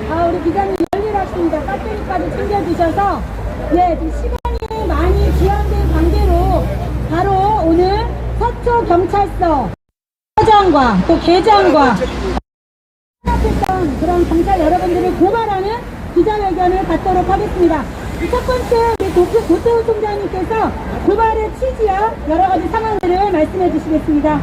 우리 기자님 열일하십니다. 배터리까지 챙겨주셔서 지금 시간이 많이 지연된 관계로 바로 오늘 서초경찰서 서장과 또 계장과 했던 그런 경찰 여러분들을 고발하는 기자회견을 갖도록 하겠습니다. 첫 번째 고태훈 총장님께서 고발의 취지와 여러 가지 상황들을 말씀해 주시겠습니다.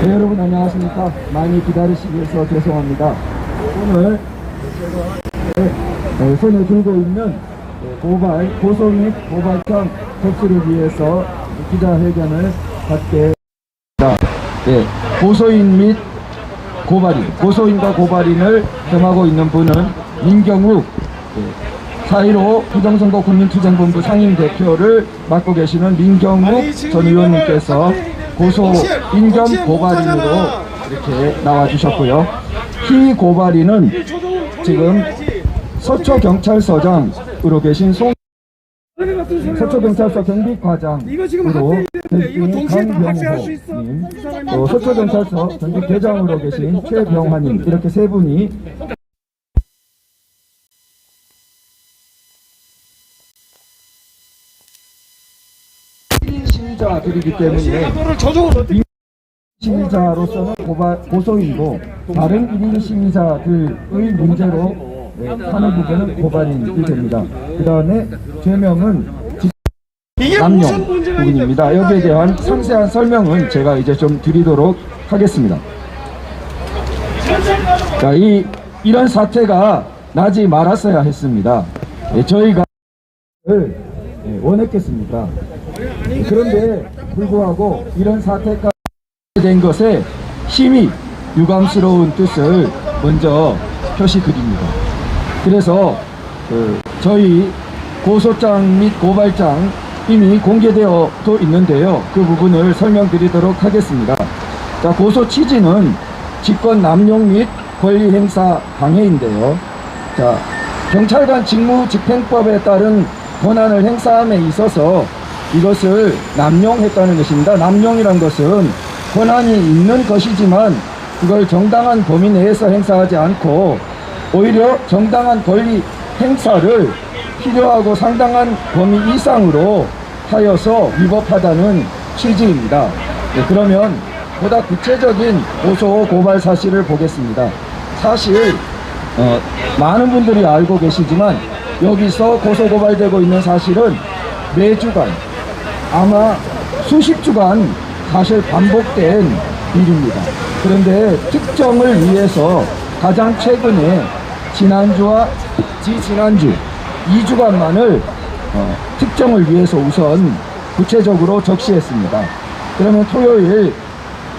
네, 여러분 안녕하십니까. 많이 기다리시기 위해서 죄송합니다. 오늘 손에 들고 있는 고소 및 고발장 접수를 위해서 기자회견을 갖게 됩니다. 네, 고소인 및 고발인, 고소인과 고발인을 겸하고 있는 분은 민경욱 4.15 부정선거 국민투쟁본부 상임대표를 맡고 계시는 민경욱 전 의원님께서 고소인 겸 고발인으로 이렇게 나와주셨고요. 희 고발인은 지금 서초경찰서장으로 계신 서초경찰서 경비과장으로 강병호님, 또 서초경찰서 경비대장으로 계신 최병환님, 이렇게 세 분이 시위자들이기 때문에 시위자로서는 고소인도 다른 1인 시위자들의 문제로 하는 부분은 고발인이 됩니다. 그 다음에 죄명은 남용 부분입니다. 여기에 대한 상세한 설명은 제가 이제 좀 드리도록 하겠습니다. 자, 이런 사태가 나지 말았어야 했습니다. 저희가 원했겠습니까? 그런데 불구하고 이런 사태가 된 것에 심히 유감스러운 뜻을 먼저 표시드립니다. 그래서 저희 고소장 및 고발장 이미 공개되어도 있는데요. 그 부분을 설명드리도록 하겠습니다. 자, 고소 취지는 직권 남용 및 권리 행사 방해인데요. 자, 경찰관 직무집행법에 따른 권한을 행사함에 있어서 이것을 남용했다는 것입니다. 남용이란 것은 권한이 있는 것이지만 그걸 정당한 범위 내에서 행사하지 않고 오히려 정당한 권리 행사를 필요하고 상당한 범위 이상으로 하여서 위법하다는 취지입니다. 네, 그러면 보다 구체적인 고소 고발 사실을 보겠습니다. 사실 많은 분들이 알고 계시지만 여기서 고소 고발되고 있는 사실은 매주간 아마 수십 주간 사실 반복된 일입니다. 그런데 특정을 위해서 가장 최근에 지난주와 지지난주 2주간만을 특정을 위해서 우선 구체적으로 적시했습니다. 그러면 토요일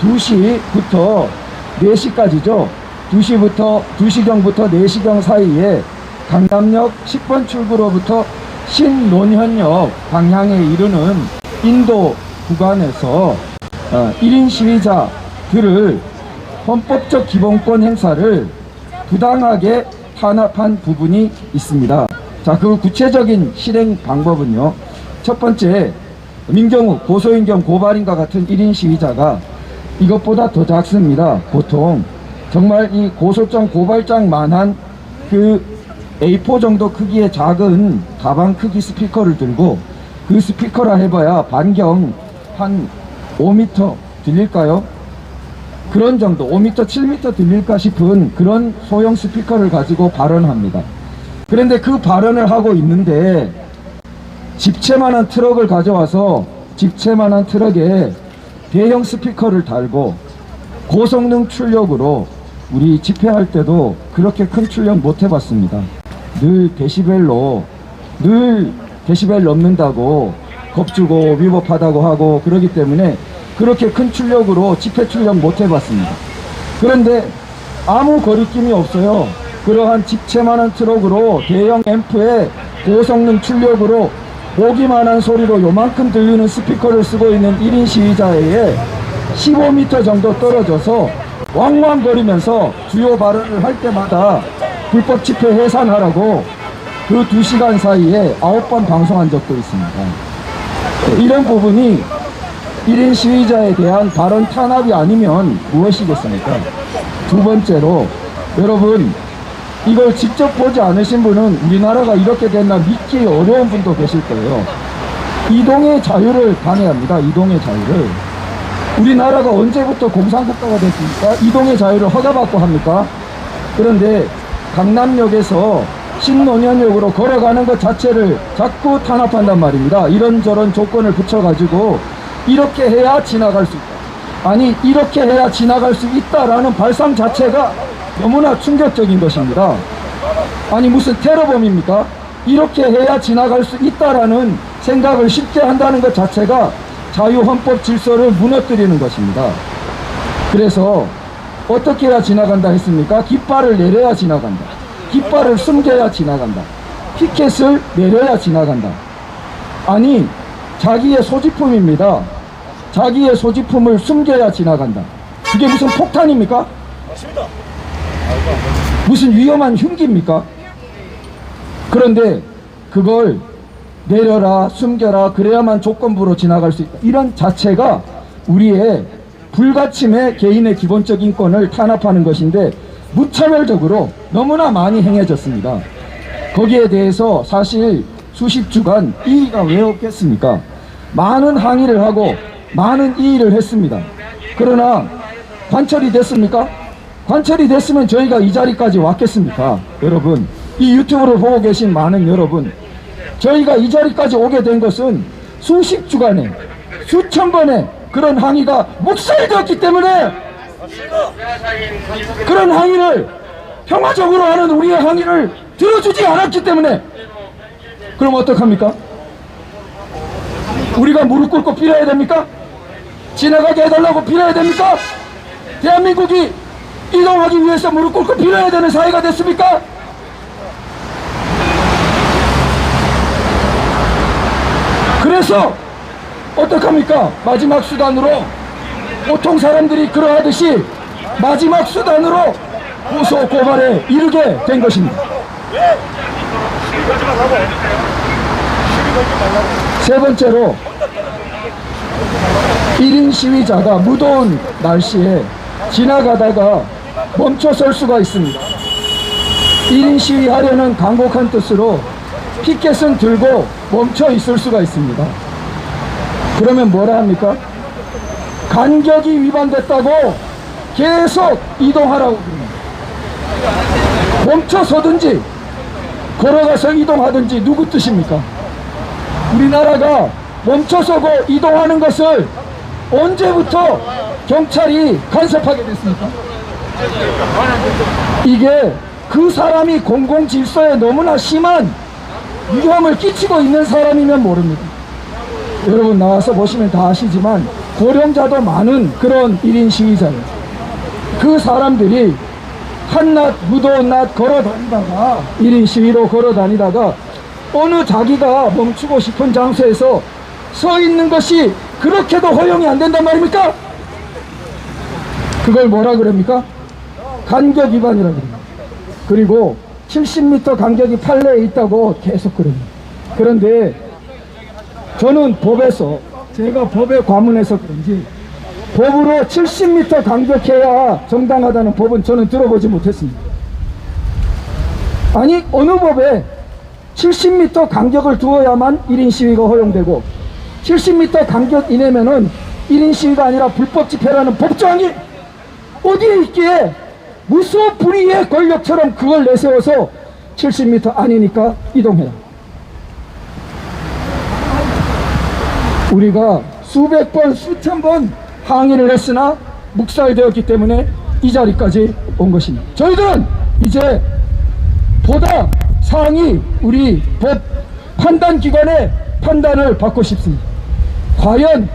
2시부터 4시까지죠. 2시경부터 4시경 사이에 강남역 10번 출구로부터 신논현역 방향에 이르는 인도 구간에서 1인 시위자들을 헌법적 기본권 행사를 부당하게 탄압한 부분이 있습니다. 자, 그 구체적인 실행 방법은요. 첫 번째, 민경욱 고소인 겸 고발인과 같은 1인 시위자가 이것보다 더 작습니다. 보통 정말 이 고소장 고발장만한 그 A4 정도 크기의 작은 가방 크기 스피커를 들고, 그 스피커라 해봐야 반경 한 5m 들릴까요? 그런 정도, 5m, 7m 들릴까 싶은 그런 소형 스피커를 가지고 발언합니다. 그런데 그 발언을 하고 있는데 집채만한 트럭을 가져와서 집채만한 트럭에 대형 스피커를 달고 고성능 출력으로, 우리 집회할 때도 그렇게 큰 출력 못 해봤습니다. 늘 데시벨 넘는다고 겁주고 위법하다고 하고 그러기 때문에 그렇게 큰 출력으로 집회 출력 못 해봤습니다. 그런데 아무 거리낌이 없어요. 그러한 집채만한 트럭으로 대형 앰프에 고성능 출력으로 보기만한 소리로 요만큼 들리는 스피커를 쓰고 있는 1인 시위자에 15m 정도 떨어져서 왕왕거리면서 주요 발언을 할 때마다 불법 집회 해산하라고 그 2시간 사이에 9번 방송한 적도 있습니다. 이런 부분이 1인 시위자에 대한 발언 탄압이 아니면 무엇이겠습니까? 두 번째로, 여러분, 이걸 직접 보지 않으신 분은 우리나라가 이렇게 됐나 믿기 어려운 분도 계실 거예요. 이동의 자유를 방해합니다. 이동의 자유를. 우리나라가 언제부터 공산국가가 됐습니까? 이동의 자유를 허가받고 합니까? 그런데 강남역에서 신논현역으로 걸어가는 것 자체를 자꾸 탄압한단 말입니다. 이런저런 조건을 붙여가지고 이렇게 해야 지나갈 수 있다. 아니, 이렇게 해야 지나갈 수 있다라는 발상 자체가 너무나 충격적인 것입니다. 아니, 무슨 테러범입니까? 이렇게 해야 지나갈 수 있다라는 생각을 쉽게 한다는 것 자체가 자유헌법 질서를 무너뜨리는 것입니다. 그래서 어떻게 해야 지나간다 했습니까? 깃발을 내려야 지나간다. 깃발을 숨겨야 지나간다. 피켓을 내려야 지나간다. 아니, 자기의 소지품입니다. 자기의 소지품을 숨겨야 지나간다. 그게 무슨 폭탄입니까? 맞습니다. 무슨 위험한 흉기입니까? 그런데 그걸 내려라, 숨겨라, 그래야만 조건부로 지나갈 수 있다. 이런 자체가 우리의 불가침의 개인의 기본적 인권을 탄압하는 것인데 무차별적으로 너무나 많이 행해졌습니다. 거기에 대해서 사실 수십 주간 이의가 왜 없겠습니까? 많은 항의를 하고 많은 이의를 했습니다. 그러나 관철이 됐습니까? 관철이 됐으면 저희가 이 자리까지 왔겠습니까? 여러분, 이 유튜브를 보고 계신 많은 여러분, 저희가 이 자리까지 오게 된 것은 수십 주간에 수천 번의 그런 항의가 묵살되었기 때문에, 그런 항의를, 평화적으로 하는 우리의 항의를 들어주지 않았기 때문에. 그럼 어떡합니까? 우리가 무릎 꿇고 빌어야 됩니까? 지나가게 해달라고 빌어야 됩니까? 대한민국이 이동하기 위해서 무릎 꿇고 빌어야 되는 사회가 됐습니까? 그래서 어떡합니까? 마지막 수단으로, 보통 사람들이 그러하듯이 마지막 수단으로 고소 고발에 이르게 된 것입니다. 세 번째로, 1인 시위자가 무더운 날씨에 지나가다가 멈춰설 수가 있습니다. 1인 시위하려는 간곡한 뜻으로 피켓은 들고 멈춰 있을 수가 있습니다. 그러면 뭐라 합니까? 간격이 위반됐다고 계속 이동하라고 그럽니다. 멈춰 서든지 걸어가서 이동하든지 누구 뜻입니까? 우리나라가 멈춰서고 이동하는 것을 언제부터 경찰이 간섭하게 됐습니까? 이게 그 사람이 공공질서에 너무나 심한 위험을 끼치고 있는 사람이면 모릅니다. 여러분 나와서 보시면 다 아시지만 고령자도 많은 그런 1인 시위자예요. 그 사람들이 한낮 무더운 낮 걸어 다니다가 1인 시위로 걸어 다니다가 어느 자기가 멈추고 싶은 장소에서 서 있는 것이 그렇게도 허용이 안 된단 말입니까? 그걸 뭐라 그럽니까? 간격 위반이라고 그럽니다. 그리고 70m 간격이 판례에 있다고 계속 그럽니다. 그런데 저는 법에서, 제가 법에 과문해서 그런지 법으로 70m 간격해야 정당하다는 법은 저는 들어보지 못했습니다. 아니, 어느 법에 70m 간격을 두어야만 1인 시위가 허용되고 70m 간격 이내면은 1인 시위가 아니라 불법 집회라는 법조항이 어디에 있기에 무수한 불의의 권력처럼 그걸 내세워서 70m 아니니까 이동해라. 우리가 수백 번, 수천 번 항의를 했으나 묵살되었기 때문에 이 자리까지 온 것입니다. 저희들은 이제 보다 상위 우리 법 판단기관의 판단을 받고 싶습니다. 과연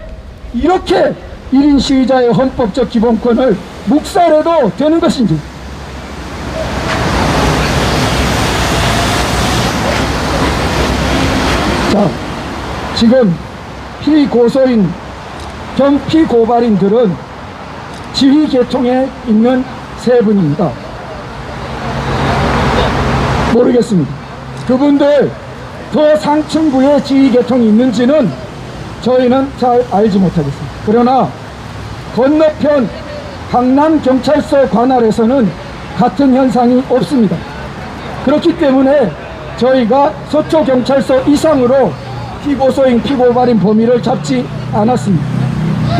이렇게 1인 시위자의 헌법적 기본권을 묵살해도 되는 것인지. 자, 지금 피고소인 겸 피고발인들은 지휘 계통에 있는 세 분입니다. 모르겠습니다. 그분들 더 상층부에 지휘 계통이 있는지는 저희는 잘 알지 못하겠습니다. 그러나 건너편 강남경찰서 관할에서는 같은 현상이 없습니다. 그렇기 때문에 저희가 서초경찰서 이상으로 피고소인 피고발인 범위를 잡지 않았습니다.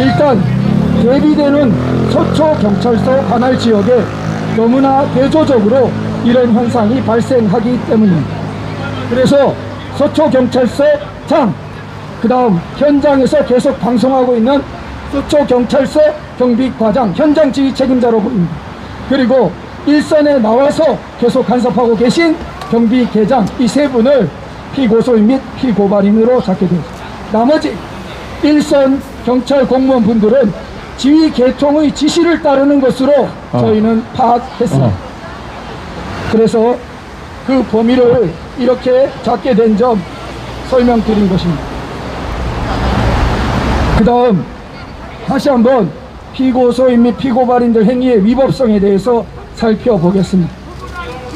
일단 대비되는 서초경찰서 관할 지역에 너무나 대조적으로 이런 현상이 발생하기 때문입니다. 그래서 서초경찰서장, 그 다음 현장에서 계속 방송하고 있는 서초경찰서 경비과장, 현장 지휘 책임자로 보입니다. 그리고 일선에 나와서 계속 간섭하고 계신 경비계장, 이 세 분을 피고소인 및 피고발인으로 잡게 되었습니다. 나머지 일선 경찰 공무원분들은 지휘 계통의 지시를 따르는 것으로 저희는 파악했습니다. 그래서 그 범위를 이렇게 잡게 된 점 설명드린 것입니다. 그 다음 다시 한번 피고소인 및 피고발인들 행위의 위법성에 대해서 살펴보겠습니다.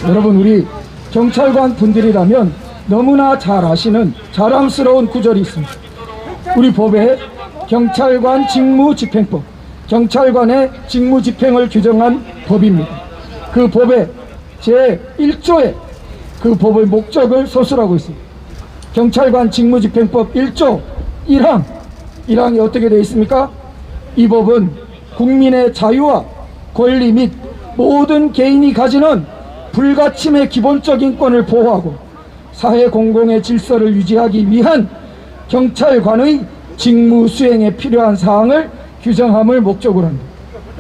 여러분, 우리 경찰관 분들이라면 너무나 잘 아시는 자랑스러운 구절이 있습니다. 우리 법에 경찰관 직무집행법, 경찰관의 직무집행을 규정한 법입니다. 그 법의 제1조에 그 법의 목적을 서술하고 있습니다. 경찰관 직무집행법 1조 1항이 어떻게 되어 있습니까? 이 법은 국민의 자유와 권리 및 모든 개인이 가지는 불가침의 기본적인 권을 보호하고 사회 공공의 질서를 유지하기 위한 경찰관의 직무 수행에 필요한 사항을 규정함을 목적으로 합니다.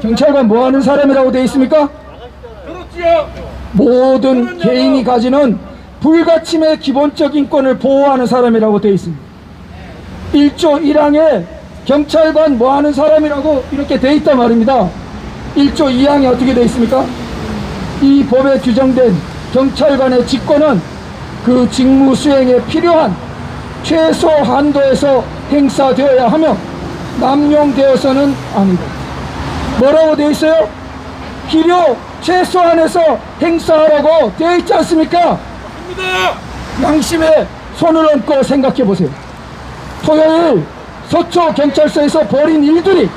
경찰관 뭐 하는 사람이라고 되어 있습니까? 모든 개인이 가지는 불가침의 기본적인 권을 보호하는 사람이라고 되어 있습니다. 1조 1항에 경찰관 뭐 하는 사람이라고 이렇게 되어 있단 말입니다. 1조 2항이 어떻게 되어 있습니까? 이 법에 규정된 경찰관의 직권은 그 직무 수행에 필요한 최소 한도에서 행사되어야 하며 남용되어서는 아니다. 뭐라고 되어 있어요? 필요 최소한에서 행사하라고 되어 있지 않습니까? 양심에 손을 얹고 생각해 보세요. 토요일 서초경찰서에서 벌인 일들이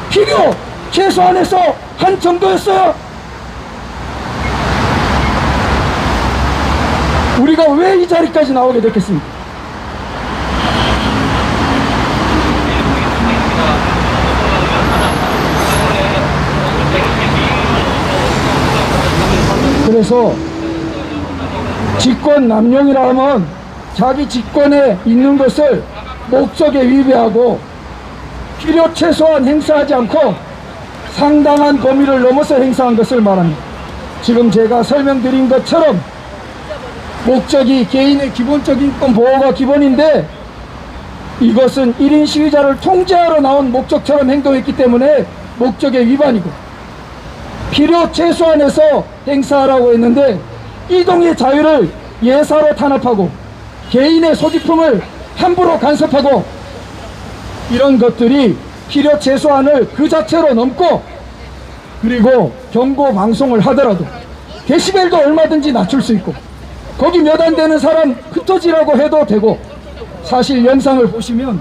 필요 최소한에서 한 정도였어요. 우리가 왜 이 자리까지 나오게 됐겠습니까? 그래서 직권 남용이라 하면 자기 직권에 있는 것을 목적에 위배하고 필요 최소한 행사하지 않고 상당한 범위를 넘어서 행사한 것을 말합니다. 지금 제가 설명드린 것처럼 목적이 개인의 기본적인 권 보호가 기본인데 이것은 1인 시위자를 통제하러 나온 목적처럼 행동했기 때문에 목적의 위반이고 필요 최소한에서 행사하라고 했는데 이동의 자유를 예사로 탄압하고 개인의 소지품을 함부로 간섭하고 이런 것들이 필요 최소한을 그 자체로 넘고 그리고 경고 방송을 하더라도 데시벨도 얼마든지 낮출 수 있고 거기 몇 안 되는 사람 흩어지라고 해도 되고 사실 영상을 보시면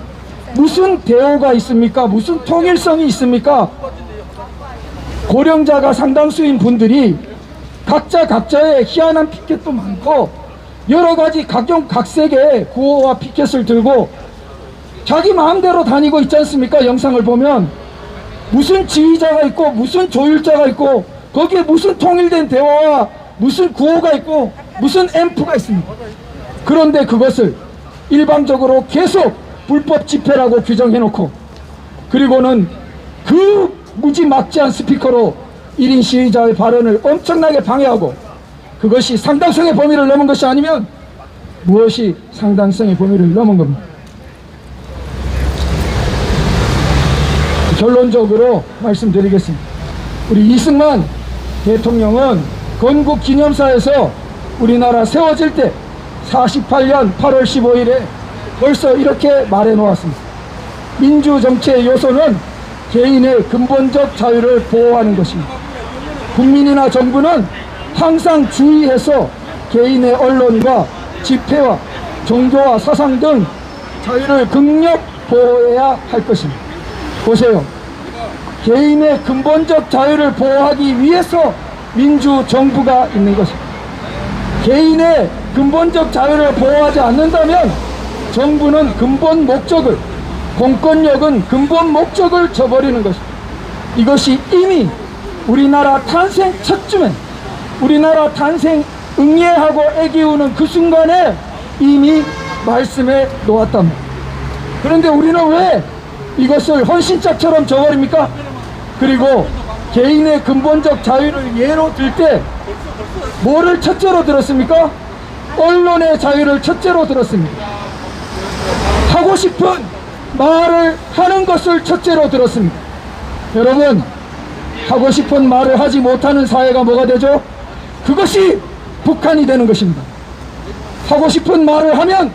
무슨 대오가 있습니까? 무슨 통일성이 있습니까? 고령자가 상당수인 분들이 각자의 희한한 피켓도 많고 여러가지 각색의 구호와 피켓을 들고 자기 마음대로 다니고 있지 않습니까? 영상을 보면 무슨 지휘자가 있고 무슨 조율자가 있고 거기에 무슨 통일된 대화와 무슨 구호가 있고 무슨 앰프가 있습니다. 그런데 그것을 일방적으로 계속 불법 집회라고 규정해놓고 그리고는 그 무지막지한 스피커로 1인 시위자의 발언을 엄청나게 방해하고 그것이 상당성의 범위를 넘은 것이 아니면 무엇이 상당성의 범위를 넘은 겁니다. 결론적으로 말씀드리겠습니다. 우리 이승만 대통령은 건국기념사에서 우리나라 세워질 때 48년 8월 15일에 벌써 이렇게 말해 놓았습니다. 민주정치의 요소는 개인의 근본적 자유를 보호하는 것입니다. 국민이나 정부는 항상 주의해서 개인의 언론과 집회와 종교와 사상 등 자유를 극력 보호해야 할 것입니다. 보세요. 개인의 근본적 자유를 보호하기 위해서 민주정부가 있는 것입니다. 개인의 근본적 자유를 보호하지 않는다면 정부는 근본 목적을, 공권력은 근본 목적을 저버리는 것입니다. 이것이 이미 우리나라 탄생 첫쯤에, 우리나라 탄생 응애하고 애기우는 그 순간에 이미 말씀해 놓았답니다. 그런데 우리는 왜 이것을 헌신짝처럼 저버립니까? 그리고 개인의 근본적 자유를 예로 들 때 뭐를 첫째로 들었습니까? 언론의 자유를 첫째로 들었습니다. 하고 싶은 말을 하는 것을 첫째로 들었습니다. 여러분, 하고 싶은 말을 하지 못하는 사회가 뭐가 되죠? 그것이 북한이 되는 것입니다. 하고 싶은 말을 하면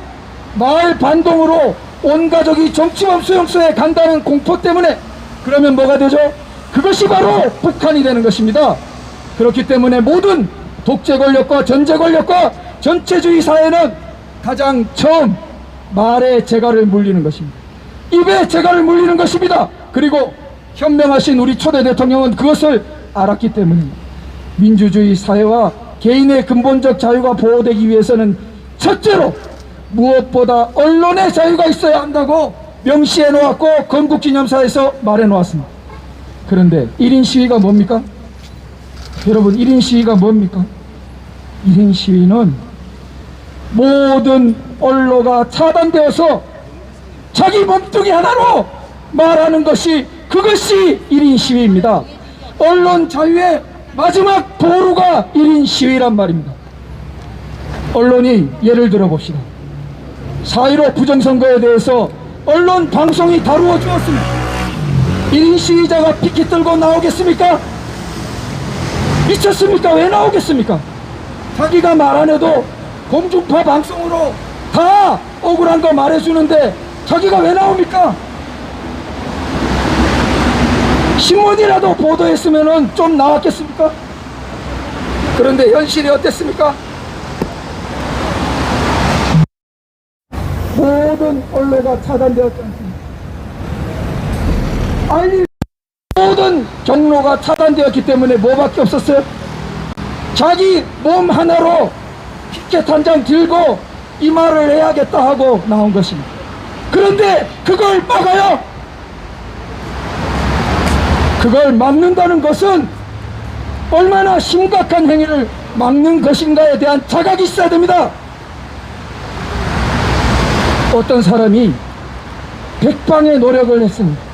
마을 반동으로 온 가족이 정치범 수용소에 간다는 공포 때문에, 그러면 뭐가 되죠? 그것이 바로 북한이 되는 것입니다. 그렇기 때문에 모든 독재 권력과 전제 권력과 전체주의 사회는 가장 처음 말에 재갈을 물리는 것입니다. 입에 재갈을 물리는 것입니다. 그리고 현명하신 우리 초대 대통령은 그것을 알았기 때문입니다. 민주주의 사회와 개인의 근본적 자유가 보호되기 위해서는 첫째로 무엇보다 언론의 자유가 있어야 한다고 명시해 놓았고 건국기념사에서 말해 놓았습니다. 그런데 1인 시위가 뭡니까? 여러분, 1인 시위가 뭡니까? 1인 시위는 모든 언로가 차단되어서 자기 몸뚱이 하나로 말하는 것이, 그것이 1인 시위입니다. 언론 자유의 마지막 보루가 1인 시위란 말입니다. 언론이 예를 들어 봅시다. 4.15 부정선거에 대해서 언론 방송이 다루어 주었습니다. 1인 시위자가 피켓 들고 나오겠습니까? 미쳤습니까? 왜 나오겠습니까? 자기가 말 안 해도 공중파 방송으로 다 억울한 거 말해주는데 자기가 왜 나옵니까? 신문이라도 보도했으면 좀 나왔겠습니까? 그런데 현실이 어땠습니까? 모든 언론가 차단되었지 않습니까? 아니, 모든 경로가 차단되었기 때문에 뭐밖에 없었어요? 자기 몸 하나로 피켓 한 장 들고 이 말을 해야겠다 하고 나온 것입니다. 그런데 그걸 막아요. 그걸 막는다는 것은 얼마나 심각한 행위를 막는 것인가에 대한 자각이 있어야 됩니다. 어떤 사람이 백방의 노력을 했습니다.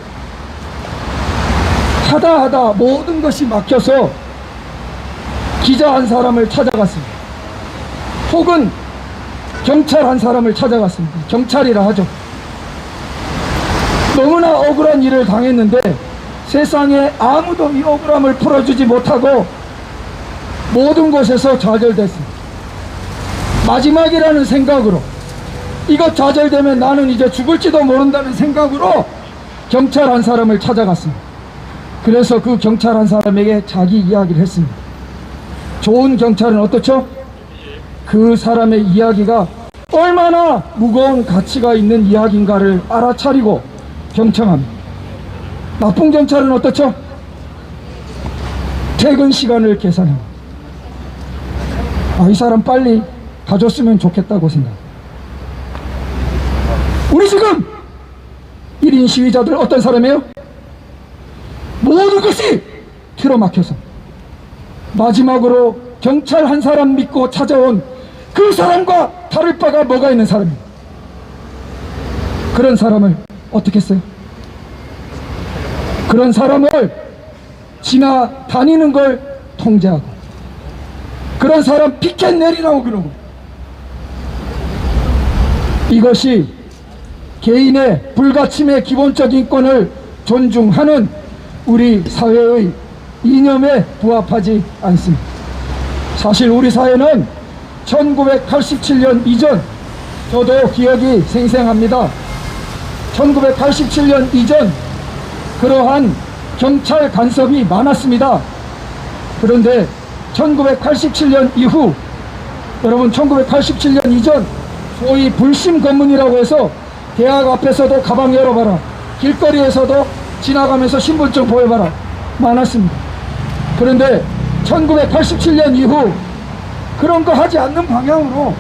하다 모든 것이 막혀서 기자 한 사람을 찾아갔습니다. 혹은 경찰 한 사람을 찾아갔습니다. 경찰이라 하죠. 너무나 억울한 일을 당했는데 세상에 아무도 이 억울함을 풀어주지 못하고 모든 곳에서 좌절됐습니다. 마지막이라는 생각으로, 이거 좌절되면 나는 이제 죽을지도 모른다는 생각으로 경찰 한 사람을 찾아갔습니다. 그래서 그 경찰 한 사람에게 자기 이야기를 했습니다. 좋은 경찰은 어떻죠? 그 사람의 이야기가 얼마나 무거운 가치가 있는 이야기인가를 알아차리고 경청합니다. 나쁜 경찰은 어떻죠? 퇴근 시간을 계산합니다. 이 사람 빨리 가줬으면 좋겠다고 생각합니다. 우리 지금 1인 시위자들 어떤 사람이에요? 모든 것이 틀어막혀서 마지막으로 경찰 한 사람 믿고 찾아온 그 사람과 다를 바가 뭐가 있는 사람입니다. 그런 사람을 어떻게 했어요? 그런 사람을 지나다니는 걸 통제하고, 그런 사람 피켓 내리라고 그러고, 이것이 개인의 불가침의 기본적 인권을 존중하는 우리 사회의 이념에 부합하지 않습니다. 사실 우리 사회는 1987년 이전, 저도 기억이 생생합니다. 1987년 이전 그러한 경찰 간섭이 많았습니다. 그런데 1987년 이후, 여러분 1987년 이전 소위 불심 검문이라고 해서 대학 앞에서도 가방 열어봐라, 길거리에서도 지나가면서 신분증 보여봐라 많았습니다. 그런데 1987년 이후 그런 거 하지 않는 방향으로,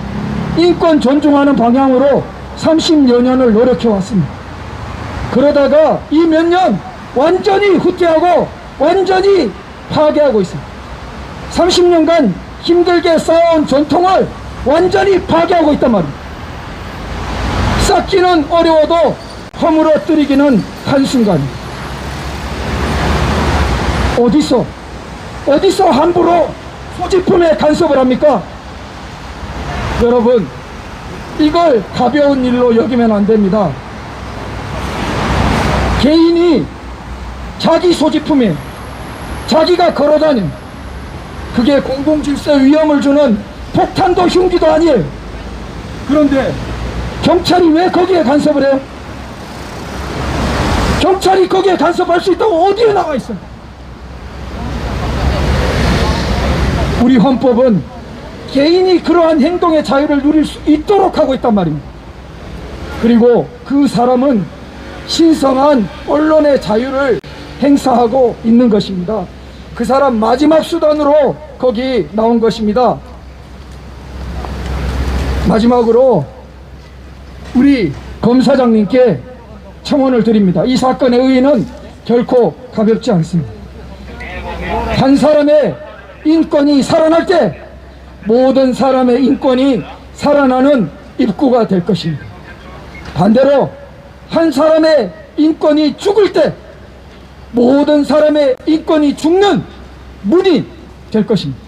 인권 존중하는 방향으로 30여 년을 노력해 왔습니다. 그러다가 이 몇 년 완전히 후퇴하고 완전히 파괴하고 있습니다. 30년간 힘들게 쌓아온 전통을 완전히 파괴하고 있단 말입니다. 쌓기는 어려워도 허물어뜨리기는 한순간입니다. 어디서 함부로 소지품에 간섭을 합니까? 여러분, 이걸 가벼운 일로 여기면 안 됩니다. 개인이 자기 소지품에 자기가 걸어다닌, 그게 공공질서에 위험을 주는 폭탄도 흉기도 아니에요. 그런데 경찰이 왜 거기에 간섭을 해요? 경찰이 거기에 간섭할 수 있다고 어디에 나와 있어요? 우리 헌법은 개인이 그러한 행동의 자유를 누릴 수 있도록 하고 있단 말입니다. 그리고 그 사람은 신성한 언론의 자유를 행사하고 있는 것입니다. 그 사람 마지막 수단으로 거기 나온 것입니다. 마지막으로 우리 검사장님께 청원을 드립니다. 이 사건의 의의는 결코 가볍지 않습니다. 한 사람의 인권이 살아날 때 모든 사람의 인권이 살아나는 입구가 될 것입니다. 반대로 한 사람의 인권이 죽을 때 모든 사람의 인권이 죽는 문이 될 것입니다.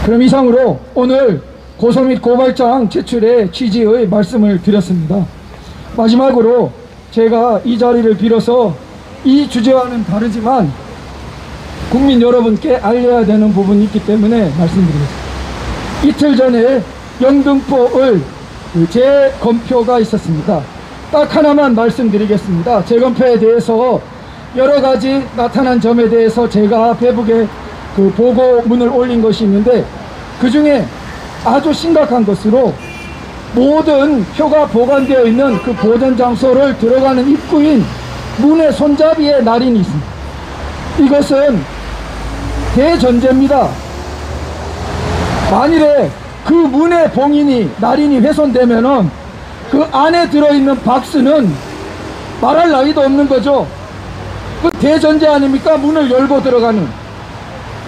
그럼 이상으로 오늘 고소 및 고발장 제출의 취지의 말씀을 드렸습니다. 마지막으로 제가 이 자리를 빌어서 이 주제와는 다르지만 국민 여러분께 알려야 되는 부분이 있기 때문에 말씀드리겠습니다. 이틀 전에 영등포을 재검표가 있었습니다. 딱 하나만 말씀드리겠습니다. 재검표에 대해서 여러 가지 나타난 점에 대해서 제가 페북에 그 보고문을 올린 것이 있는데, 그 중에 아주 심각한 것으로 모든 표가 보관되어 있는 그 보존 장소를 들어가는 입구인 문의 손잡이에 날인이 있습니다. 이것은 대전제입니다. 만일에 그 문의 봉인이, 날인이 훼손되면은 그 안에 들어있는 박스는 말할 나위도 없는 거죠. 그 대전제 아닙니까? 문을 열고 들어가는.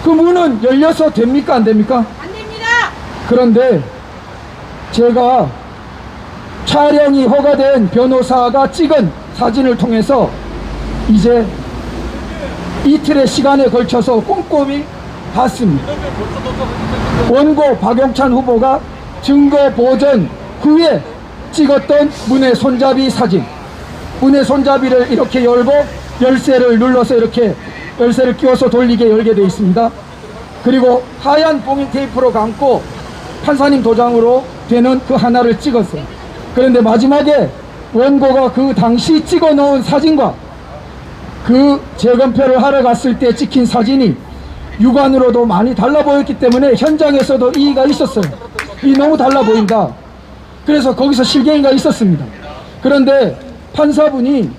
그 문은 열려서 됩니까? 안 됩니까? 안 됩니다. 그런데 제가 촬영이 허가된 변호사가 찍은 사진을 통해서 이제 이틀의 시간에 걸쳐서 꼼꼼히 봤습니다. 원고 박용찬 후보가 증거 보전 후에 찍었던 문의 손잡이 사진, 문의 손잡이를 이렇게 열고 열쇠를 눌러서 이렇게 열쇠를 끼워서 돌리게 열게 되어 있습니다. 그리고 하얀 봉인 테이프로 감고 판사님 도장으로 되는 그 하나를 찍었어요. 그런데 마지막에 원고가 그 당시 찍어 놓은 사진과 그 재검표를 하러 갔을 때 찍힌 사진이 육안으로도 많이 달라 보였기 때문에 현장에서도 이의가 있었어요. 이 너무 달라 보인다. 그래서 거기서 실갱이가 있었습니다. 그런데 판사분이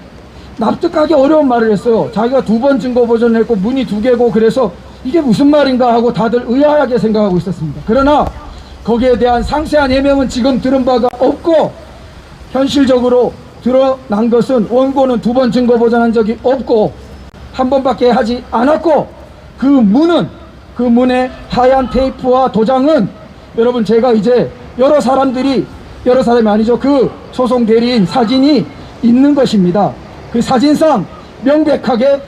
납득하기 어려운 말을 했어요. 자기가 2번 증거 보존을 했고 문이 2개고 그래서 이게 무슨 말인가 하고 다들 의아하게 생각하고 있었습니다. 그러나 거기에 대한 상세한 해명은 지금 들은 바가 없고, 현실적으로 드러난 것은 원고는 2번 증거 보존한 적이 없고 한 번밖에 하지 않았고, 그 문의 하얀 테이프와 도장은 여러분, 제가 이제 여러 사람이 아니죠. 그 소송 대리인 사진이 있는 것입니다. 그 사진상 명백하게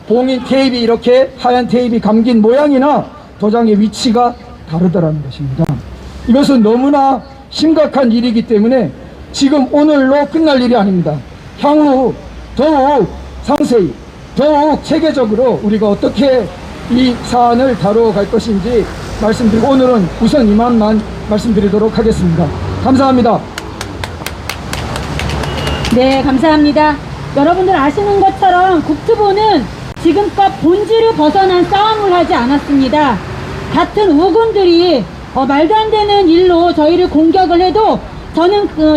봉인 테이프, 이렇게 하얀 테이프 감긴 모양이나 도장의 위치가 다르더라는 것입니다. 이것은 너무나 심각한 일이기 때문에 지금 오늘로 끝날 일이 아닙니다. 향후 더욱 상세히, 더욱 체계적으로 우리가 어떻게 이 사안을 다루어 갈 것인지 말씀드리고, 오늘은 우선 이만만 말씀드리도록 하겠습니다. 감사합니다. 네, 감사합니다. 여러분들 아시는 것처럼 국토부는 지금껏 본질을 벗어난 싸움을 하지 않았습니다. 같은 우군들이 말도 안 되는 일로 저희를 공격을 해도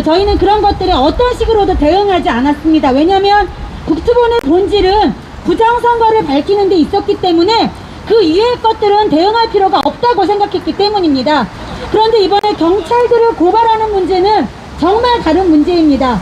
저희는 그런 것들에 어떤 식으로도 대응하지 않았습니다. 왜냐하면 국토본의 본질은 부정선거를 밝히는 데 있었기 때문에 그 이외의 것들은 대응할 필요가 없다고 생각했기 때문입니다. 그런데 이번에 경찰들을 고발하는 문제는 정말 다른 문제입니다.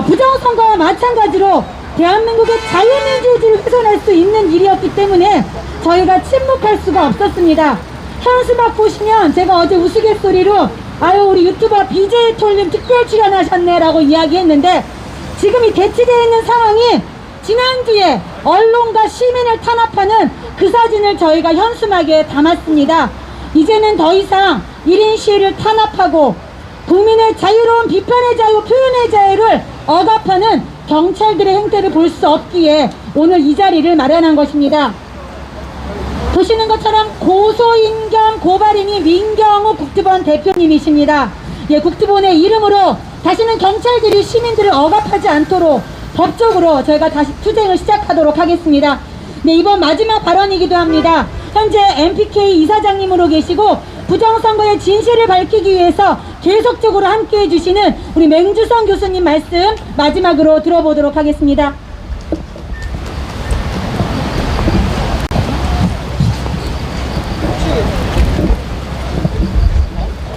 부정선거와 마찬가지로 대한민국의 자유민주주의를 훼손할 수 있는 일이었기 때문에 저희가 침묵할 수가 없었습니다. 현수막 보시면 제가 어제 우스갯소리로 아유 우리 유튜버 BJ 톨님 특별 출연하셨네 라고 이야기했는데, 지금 이 대치되어 있는 상황이 지난주에 언론과 시민을 탄압하는 그 사진을 저희가 현수막에 담았습니다. 이제는 더 이상 1인 시위를 탄압하고 국민의 자유로운 비판의 자유, 표현의 자유를 억압하는 경찰들의 행태를 볼 수 없기에 오늘 이 자리를 마련한 것입니다. 보시는 것처럼 고소인 겸 고발인이 민경우 국토본 대표님이십니다. 예, 국토본의 이름으로 다시는 경찰들이 시민들을 억압하지 않도록 법적으로 저희가 다시 투쟁을 시작하도록 하겠습니다. 네, 이번 마지막 발언이기도 합니다. 현재 MPK 이사장님으로 계시고 부정선거의 진실을 밝히기 위해서 계속적으로 함께해 주시는 우리 맹주성 교수님 말씀 마지막으로 들어보도록 하겠습니다.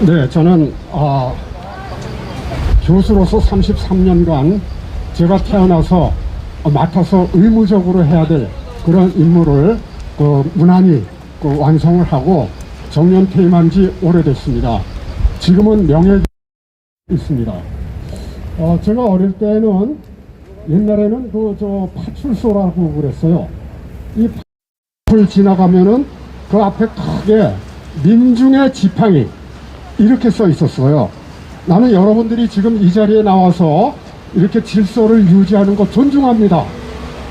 네, 저는 교수로서 33년간 제가 태어나서 맡아서 의무적으로 해야 될 그런 임무를 무난히 완성을 하고 정년 퇴임한 지 오래됐습니다. 지금은 명예 있습니다. 제가 어릴 때는 옛날에는 파출소라고 그랬어요. 이 파출소를 지나가면은 그 앞에 크게 민중의 지팡이 이렇게 써 있었어요. 나는 여러분들이 지금 이 자리에 나와서 이렇게 질서를 유지하는 거 존중합니다.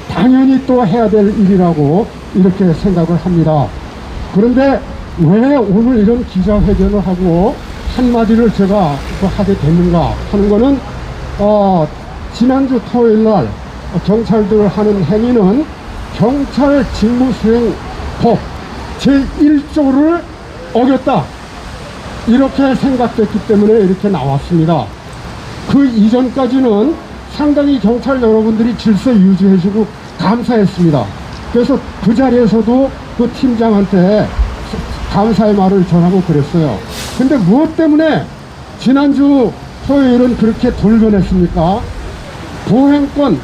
당연히 또 해야 될 일이라고 이렇게 생각을 합니다. 그런데 왜 오늘 이런 기자회견을 하고 한마디를 제가 하게 됐는가 하는 거는 지난주 토요일날 경찰들 하는 행위는 경찰 직무수행법 제1조를 어겼다 이렇게 생각됐기 때문에 이렇게 나왔습니다. 그 이전까지는 상당히 경찰 여러분들이 질서 유지해주고 감사했습니다. 그래서 그 자리에서도 그 팀장한테 감사의 말을 전하고 그랬어요. 근데 무엇 때문에 지난주 토요일은 그렇게 돌변했습니까? 보행권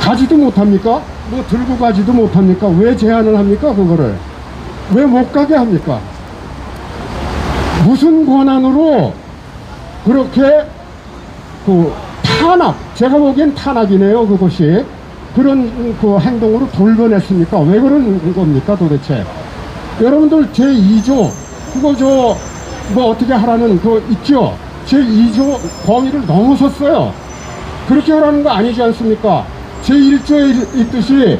가지도 못합니까? 뭐 들고 가지도 못합니까? 왜 제한을 합니까? 그거를 왜 못 가게 합니까? 무슨 권한으로 그렇게 탄압, 제가 보기엔 탄압이네요. 그것이 그런 행동으로 돌변했습니까? 왜 그런 겁니까 도대체? 여러분들 제2조 그거 뭐 어떻게 하라는 거 있죠? 제2조 범위를 넘어섰어요. 그렇게 하라는 거 아니지 않습니까? 제1조에 있듯이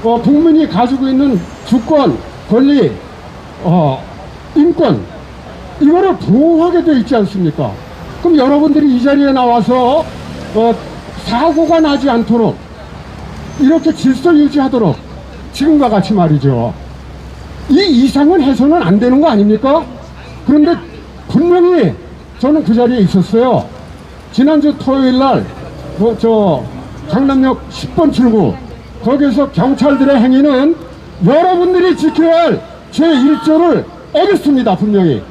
국민이 가지고 있는 주권, 권리, 인권 이거를 보호하게 돼 있지 않습니까? 그럼 여러분들이 이 자리에 나와서 사고가 나지 않도록 이렇게 질서 유지하도록 지금과 같이 말이죠. 이 이상은 해서는 안 되는 거 아닙니까? 그런데 분명히 저는 그 자리에 있었어요. 지난주 토요일날 강남역 10번 출구 거기서 경찰들의 행위는 여러분들이 지켜야 할 제1조를 어겼습니다. 분명히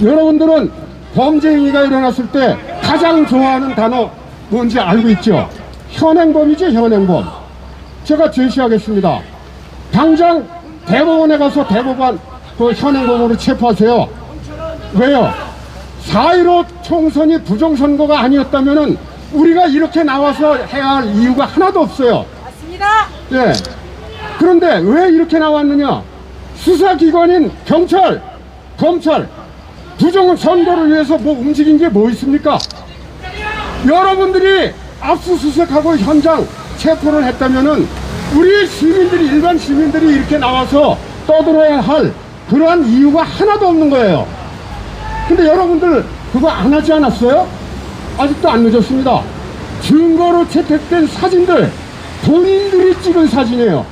여러분들은 범죄 행위가 일어났을 때 가장 좋아하는 단어 뭔지 알고 있죠? 현행범이죠. 현행범. 제가 제시하겠습니다. 당장 대법원에 가서 대법원 현행범으로 체포하세요. 왜요? 4.15 총선이 부정선거가 아니었다면은 우리가 이렇게 나와서 해야 할 이유가 하나도 없어요. 맞습니다. 예. 그런데 왜 이렇게 나왔느냐? 수사기관인 경찰, 검찰, 부정선거를 위해서 뭐 움직인 게 뭐 있습니까? 여러분들이 압수수색하고 현장 체포를 했다면은 우리 시민들이, 일반 시민들이 이렇게 나와서 떠들어야 할 그러한 이유가 하나도 없는 거예요. 근데 여러분들 그거 안 하지 않았어요? 아직도 안 늦었습니다. 증거로 채택된 사진들 본인들이 찍은 사진이에요.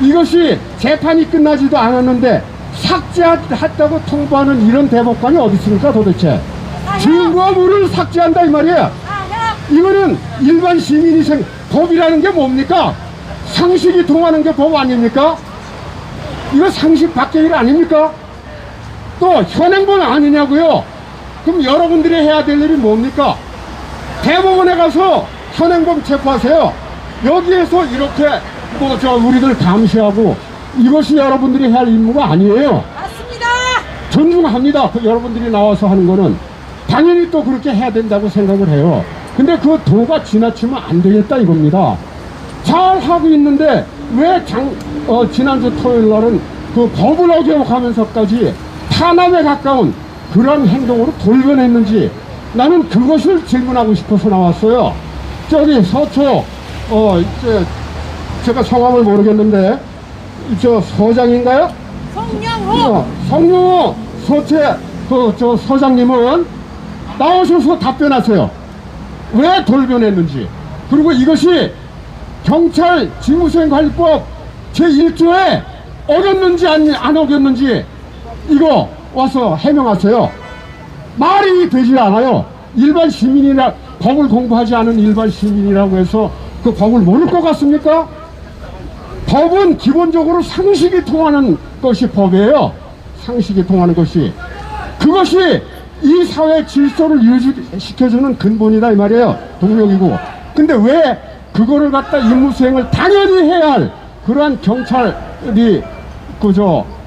이것이 재판이 끝나지도 않았는데 삭제했다고 통보하는 이런 대법관이 어디 있습니까 도대체? 증거와 물을 삭제한다 이 말이에요. 이거는 일반 시민이 법이라는 게 뭡니까? 상식이 통하는 게 법 아닙니까? 이거 상식 밖의 일 아닙니까? 또 현행범 아니냐고요? 그럼 여러분들이 해야 될 일이 뭡니까? 대법원에 가서 현행범 체포하세요. 여기에서 이렇게 우리들 감시하고 이것이 여러분들이 해야 할 임무가 아니에요. 맞습니다. 존중합니다. 여러분들이 나와서 하는 거는 당연히 또 그렇게 해야 된다고 생각을 해요. 근데 그 도가 지나치면 안 되겠다 이겁니다. 잘 하고 있는데 왜 지난주 토요일 날은 그 법을 어겨가면서까지 탄압에 가까운 그런 행동으로 돌변했는지 나는 그것을 질문하고 싶어서 나왔어요. 저기 서초 이제 제가 성함을 모르겠는데 저 서장인가요? 성령호. 성룡호 서체 저 서장님은 나오셔서 답변하세요. 왜 돌변했는지, 그리고 이것이 경찰 직무수행관리법 제1조에 어겼는지 안 어겼는지 이거 와서 해명하세요. 말이 되지 않아요. 일반 시민이라 법을 공부하지 않은 일반 시민이라고 해서 그 법을 모를 것 같습니까? 법은 기본적으로 상식이 통하는 것이 법이에요. 상식이 통하는 것이. 그것이 이 사회 질서를 유지시켜주는 근본이다 이 말이에요. 동력이고. 근데 왜 그거를 갖다 임무수행을 당연히 해야 할 그러한 경찰이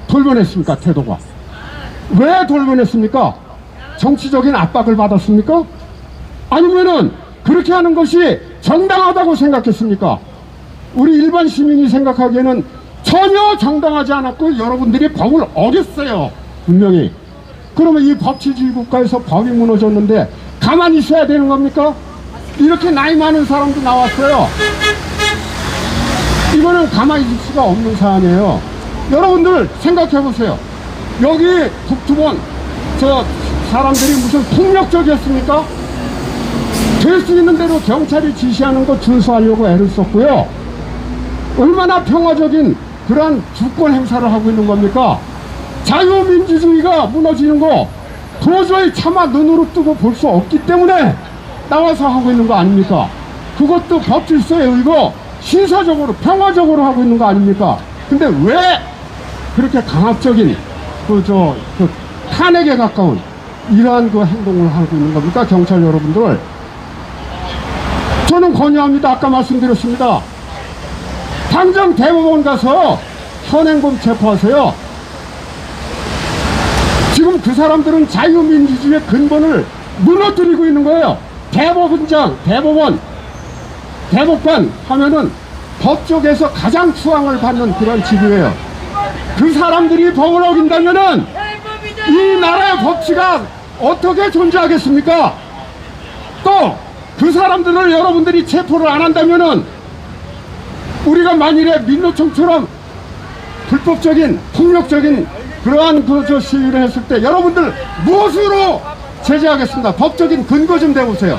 돌변했습니까? 태도가. 왜 돌변했습니까? 정치적인 압박을 받았습니까? 아니면은 그렇게 하는 것이 정당하다고 생각했습니까? 우리 일반 시민이 생각하기에는 전혀 정당하지 않았고 여러분들이 법을 어겼어요. 분명히. 그러면 이 법치주의 국가에서 법이 무너졌는데 가만히 있어야 되는 겁니까? 이렇게 나이 많은 사람도 나왔어요. 이거는 가만히 있을 수가 없는 사안이에요. 여러분들 생각해 보세요. 여기 북두본 저 사람들이 무슨 폭력적이었습니까? 될 수 있는 대로 경찰이 지시하는 거 준수하려고 애를 썼고요. 얼마나 평화적인 그러한 주권 행사를 하고 있는 겁니까? 자유민주주의가 무너지는 거 도저히 차마 눈으로 뜨고 볼 수 없기 때문에 나와서 하고 있는 거 아닙니까? 그것도 법질서에 의거 신사적으로 평화적으로 하고 있는 거 아닙니까? 근데 왜 그렇게 강압적인 탄핵에 가까운 이러한 그 행동을 하고 있는 겁니까? 경찰 여러분들, 저는 권유합니다. 아까 말씀드렸습니다. 당장 대법원 가서 현행범 체포하세요. 지금 그 사람들은 자유민주주의의 근본을 무너뜨리고 있는 거예요. 대법관 하면은 법 쪽에서 가장 수왕을 받는 그런 직위예요. 그 사람들이 법을 어긴다면은 이 나라의 법치가 어떻게 존재하겠습니까? 또 그 사람들을 여러분들이 체포를 안 한다면은 우리가 만일에 민노총처럼 불법적인 폭력적인 그러한 시위를 했을 때 여러분들 무엇으로 제재하겠습니다. 법적인 근거 좀 대보세요.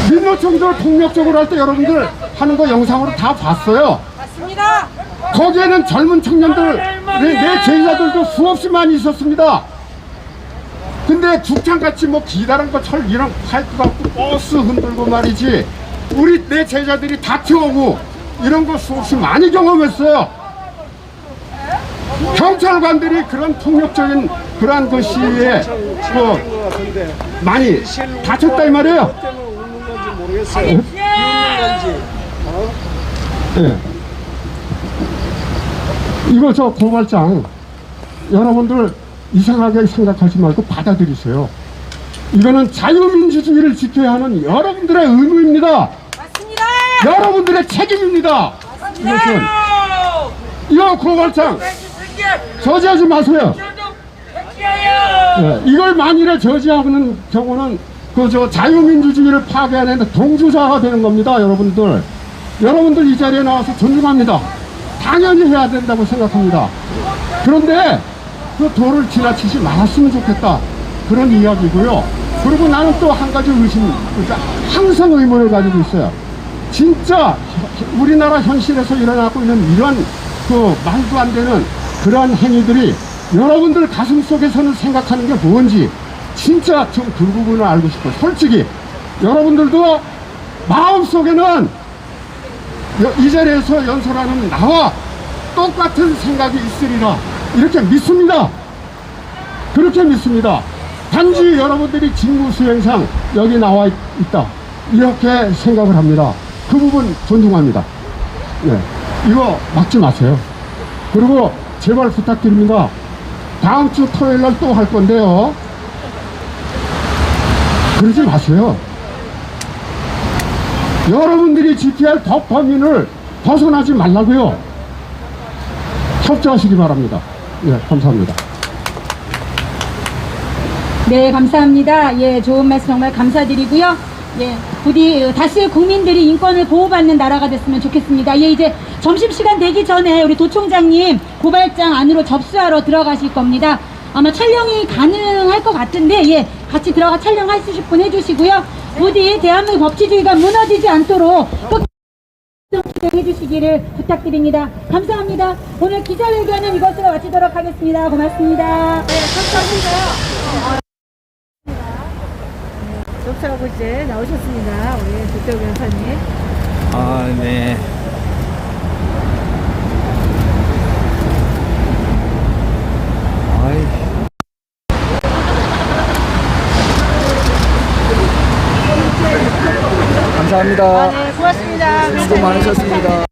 민노총들 폭력적으로 할 때 여러분들 하는 거 영상으로 다 봤어요. 맞습니다. 거기에는 젊은 청년들, 내 제자들도 수없이 많이 있었습니다. 근데 죽창같이 기다란 거 철 이런 파이프 갖고 버스 흔들고 말이지, 우리 내 제자들이 다 태우고 이런 거 수없이 많이 경험했어요. 경찰관들이 그런 폭력적인 그러한 그 시위에 많이 다쳤다 이 말이에요. 네. 이거 고발장 여러분들 이상하게 생각하지 말고 받아들이세요. 이거는 자유민주주의를 지켜야 하는 여러분들의 의무입니다. 맞습니다. 여러분들의 책임입니다. 이것은 이거 고발장 저지하지 마세요. 네, 이걸 만일에 저지하는 경우는 자유민주주의를 파괴하는 동조자가 되는 겁니다. 여러분들 이 자리에 나와서 존중합니다. 당연히 해야 된다고 생각합니다. 그런데 그 도를 지나치지 말았으면 좋겠다, 그런 이야기고요. 그리고 나는 또 한 가지 항상 의문을 가지고 있어요. 진짜 우리나라 현실에서 일어나고 있는 이런 말도 안 되는 그러한 행위들이 여러분들 가슴 속에서는 생각하는 게 뭔지 진짜 좀 그 부분을 알고 싶어요. 솔직히 여러분들도 마음속에는 이 자리에서 연설하는 나와 똑같은 생각이 있으리라 이렇게 믿습니다. 그렇게 믿습니다. 단지 여러분들이 직무수행상 여기 나와 있다 이렇게 생각을 합니다. 그 부분 존중합니다. 네, 이거 막지 마세요. 그리고 제발 부탁드립니다. 다음 주 토요일 날 또 할 건데요. 그러지 마세요. 여러분들이 지켜야 할 범인을 벗어나지 말라고요. 협조하시기 바랍니다. 예, 감사합니다. 네, 감사합니다. 예, 좋은 말씀 정말 감사드리고요. 예, 부디 다시 국민들이 인권을 보호받는 나라가 됐으면 좋겠습니다. 예, 이제 점심시간 되기 전에 우리 도총장님 고발장 안으로 접수하러 들어가실 겁니다. 아마 촬영이 가능할 것 같은데, 예, 같이 들어가 촬영하실 분 해주시고요. 부디 대한민국 법치주의가 무너지지 않도록 끝까지 해주시기를 부탁드립니다. 감사합니다. 오늘 기자회견은 이것으로 마치도록 하겠습니다. 고맙습니다. 네, 감사합니다. 접수하고 이제 나오셨습니다. 우리 도태우 변호사님. 아, 네. 아이. 감사합니다. 네, 고맙습니다. 수고 많으셨습니다.